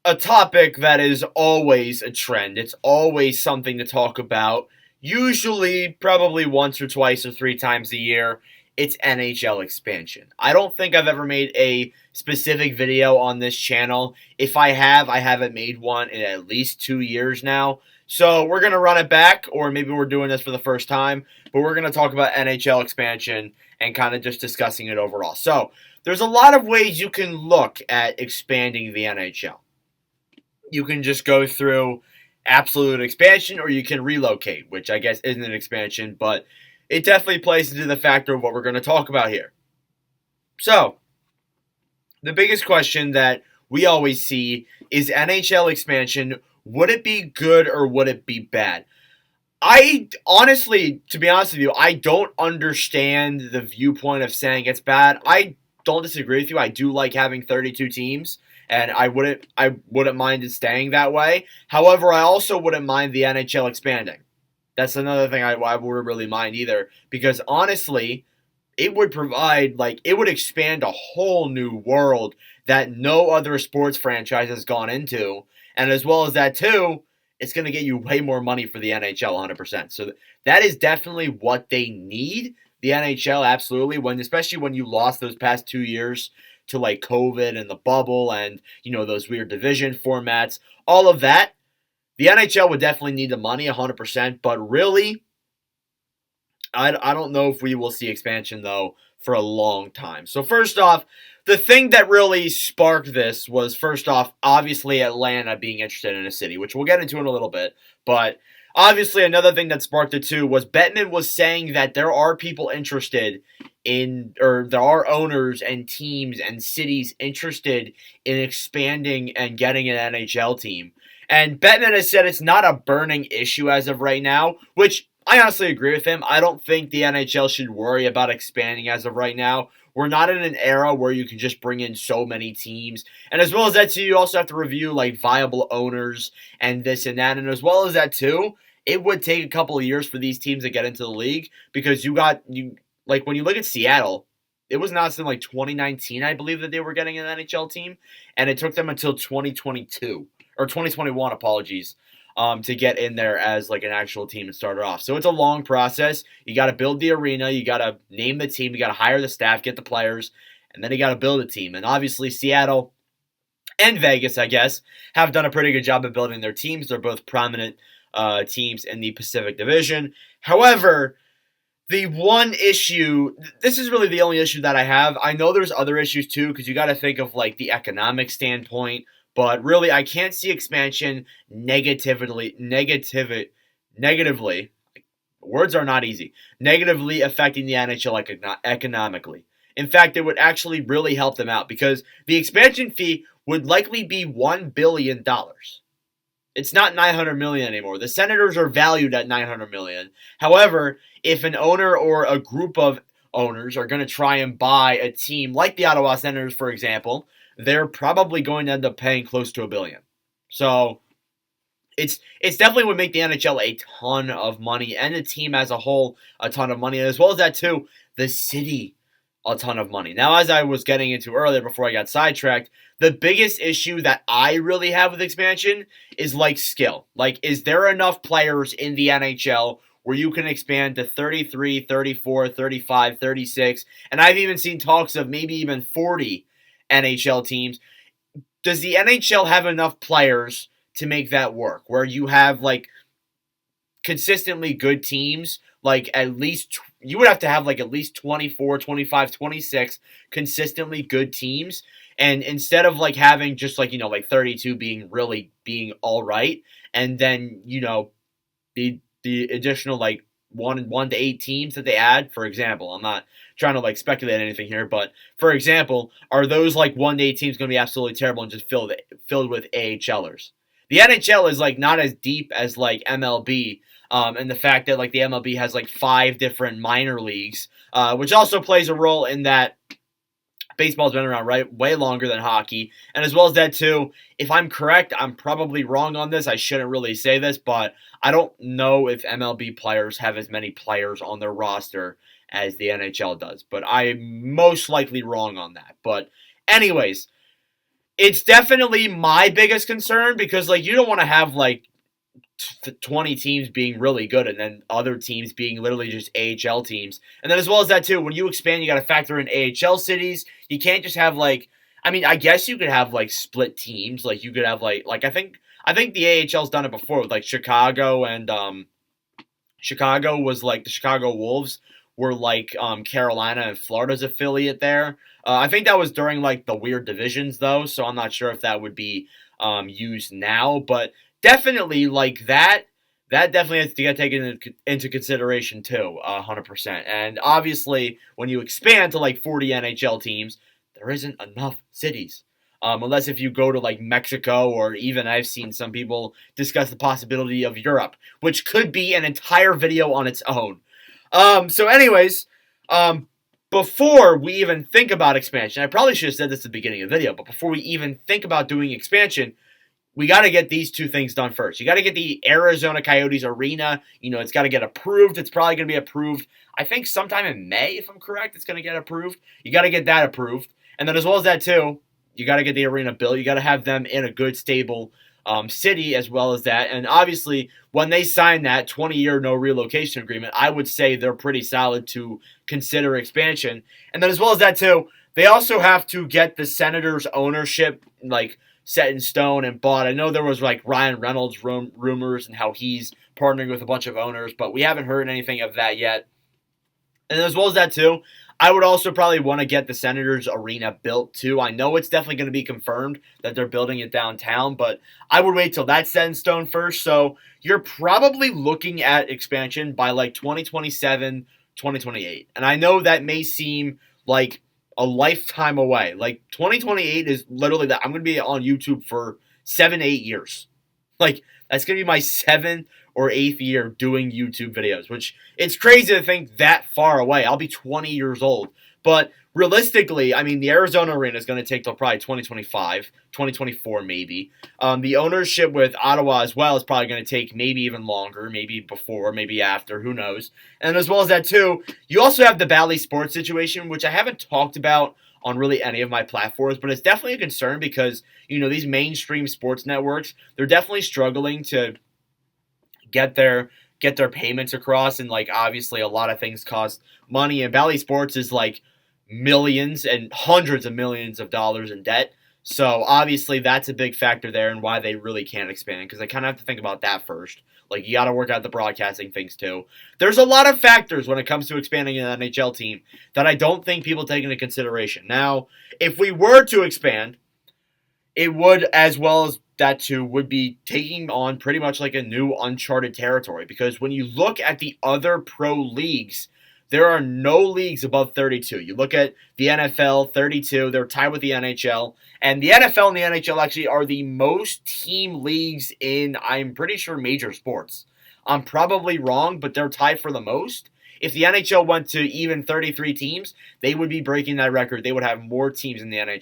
a topic that is always a trend. It's always something to talk about. Usually, probably once or twice or three times a year. It's NHL expansion. I don't think I've ever made a specific video on this channel. If I have, I haven't made one in at least 2 years now. So we're going to run it back, or maybe we're doing this for the first time, but we're going to talk about NHL expansion and kind of just discussing it overall. So there's a lot of ways you can look at expanding the NHL. You can just go through absolute expansion, or you can relocate, which I guess isn't an expansion, but it definitely plays into the factor of what we're going to talk about here. So, the biggest question that we always see is NHL expansion. Would it be good or would it be bad? I honestly, to be honest with you, I don't understand the viewpoint of saying it's bad. I don't disagree with you. I do like having 32 teams, and I wouldn't mind it staying that way. However, I also wouldn't mind the NHL expanding. That's another thing I wouldn't really mind either, because honestly, it would provide, it would expand a whole new world that no other sports franchise has gone into. And as well as that too, it's going to get you way more money for the NHL 100%. So that is definitely what they need. The NHL, absolutely, especially when you lost those past 2 years to COVID and the bubble and, those weird division formats, all of that. The NHL would definitely need the money 100%, but really, I don't know if we will see expansion, though, for a long time. So first off, the thing that really sparked this was, first off, obviously Atlanta being interested in a city, which we'll get into in a little bit. But obviously another thing that sparked it, too, was Bettman was saying that there are people interested or there are owners and teams and cities interested in expanding and getting an NHL team. And Bettman has said it's not a burning issue as of right now, which I honestly agree with him. I don't think the NHL should worry about expanding as of right now. We're not in an era where you can just bring in so many teams. And as well as that, too, you also have to review, viable owners and this and that. And as well as that, too, it would take a couple of years for these teams to get into the league, because when you look at Seattle, it was not until 2019, I believe, that they were getting an NHL team. And it took them until 2022. Or 2021, apologies, to get in there as an actual team and start it off. So it's a long process. You got to build the arena, you got to name the team, you got to hire the staff, get the players, and then you got to build a team. And obviously Seattle and Vegas, I guess, have done a pretty good job of building their teams. They're both prominent teams in the Pacific Division. However, the one issue, this is really the only issue that I have. I know there's other issues too, because you got to think of the economic standpoint. But really, I can't see expansion negatively, words are not easy, negatively affecting the NHL economically. In fact, it would actually really help them out, because the expansion fee would likely be $1 billion. It's not $900 million anymore. The Senators are valued at $900 million. However, if an owner or a group of owners are going to try and buy a team like the Ottawa Senators, for example, they're probably going to end up paying close to $1 billion. So it's definitely would make the NHL a ton of money, and the team as a whole a ton of money, and as well as that too, the city a ton of money. Now, as I was getting into earlier before I got sidetracked, the biggest issue that I really have with expansion is skill. Is there enough players in the NHL where you can expand to 33, 34, 35, 36, and I've even seen talks of maybe even 40 NHL teams. Does the NHL have enough players to make that work, where you have consistently good teams? At least you would have to have at least 24, 25, 26 consistently good teams, and instead of having just 32 being all right, and then the additional 1 to 8 teams that they add. For example, I'm not trying to speculate anything here, but for example, are those 1 to 8 teams going to be absolutely terrible and just filled with AHLers? The NHL is not as deep as MLB, and the fact that the MLB has 5 different minor leagues, which also plays a role in that. Baseball's been around way longer than hockey. And as well as that too, if I'm correct, I'm probably wrong on this. I shouldn't really say this, but I don't know if MLB players have as many players on their roster as the NHL does. But I'm most likely wrong on that. But anyways, It's definitely my biggest concern because like you don't want to have like 20 teams being really good and then other teams being literally just AHL teams. And then as well as that too, when you expand, you got to factor in AHL cities. You can't just have like, I mean, I guess you could have like split teams. Like you could have like I think the AHL's done it before with like Chicago and Chicago was like the Chicago Wolves were like Carolina and Florida's affiliate there. I think that was during like the weird divisions though, so I'm not sure if that would be used now, but definitely like that. That definitely has to get taken into consideration too, 100%. And obviously, when you expand to like 40 NHL teams, there isn't enough cities. Unless if you go to like Mexico or even I've seen some people discuss the possibility of Europe, which could be an entire video on its own. So anyways, before we even think about expansion, I probably should have said this at the beginning of the video, but before we even think about doing expansion, we got to get these two things done first. You got to get the Arizona Coyotes arena. You know, it's got to get approved. It's probably going to be approved, I think, sometime in May, if I'm correct. It's going to get approved. You got to get that approved. And then as well as that, too, you got to get the arena built. You got to have them in a good, stable city as well as that. And obviously, when they sign that 20-year no relocation agreement, I would say they're pretty solid to consider expansion. And then as well as that, too, they also have to get the Senators' ownership, like, set in stone and bought. I know there was like Ryan Reynolds rumors and how he's partnering with a bunch of owners, but we haven't heard anything of that yet. And as well as that too, I would also probably want to get the Senators arena built too. I know it's definitely going to be confirmed that they're building it downtown, but I would wait till that's set in stone first. So you're probably looking at expansion by like 2027, 2028. And I know that may seem like a lifetime away. Like 2028 is literally that. I'm going to be on YouTube for 7-8 years. Like that's going to be my 7th or 8th year doing YouTube videos, which it's crazy to think that far away. I'll be 20 years old. But realistically, I mean, the Arizona arena is going to take till probably 2025, 2024 maybe. The ownership with Ottawa as well is probably going to take maybe even longer, maybe before, maybe after, who knows. And as well as that too, you also have the Bally Sports situation, which I haven't talked about on really any of my platforms, but it's definitely a concern because, you know, these mainstream sports networks, they're definitely struggling to get their payments across, and like obviously a lot of things cost money, and Bally Sports is like millions and hundreds of millions of dollars in debt. So obviously that's a big factor there and why they really can't expand, because they kind of have to think about that first. Like you got to work out the broadcasting things too. There's a lot of factors when it comes to expanding an NHL team that I don't think people take into consideration. Now, if we were to expand, it would, as well as that too, would be taking on pretty much like a new uncharted territory, because when you look at the other pro leagues, there are no leagues above 32. You look at the NFL, 32. They're tied with the NHL. And the NFL and the NHL actually are the most team leagues in, I'm pretty sure, major sports. I'm probably wrong, but they're tied for the most. If the NHL went to even 33 teams, they would be breaking that record. They would have more teams in the NHL.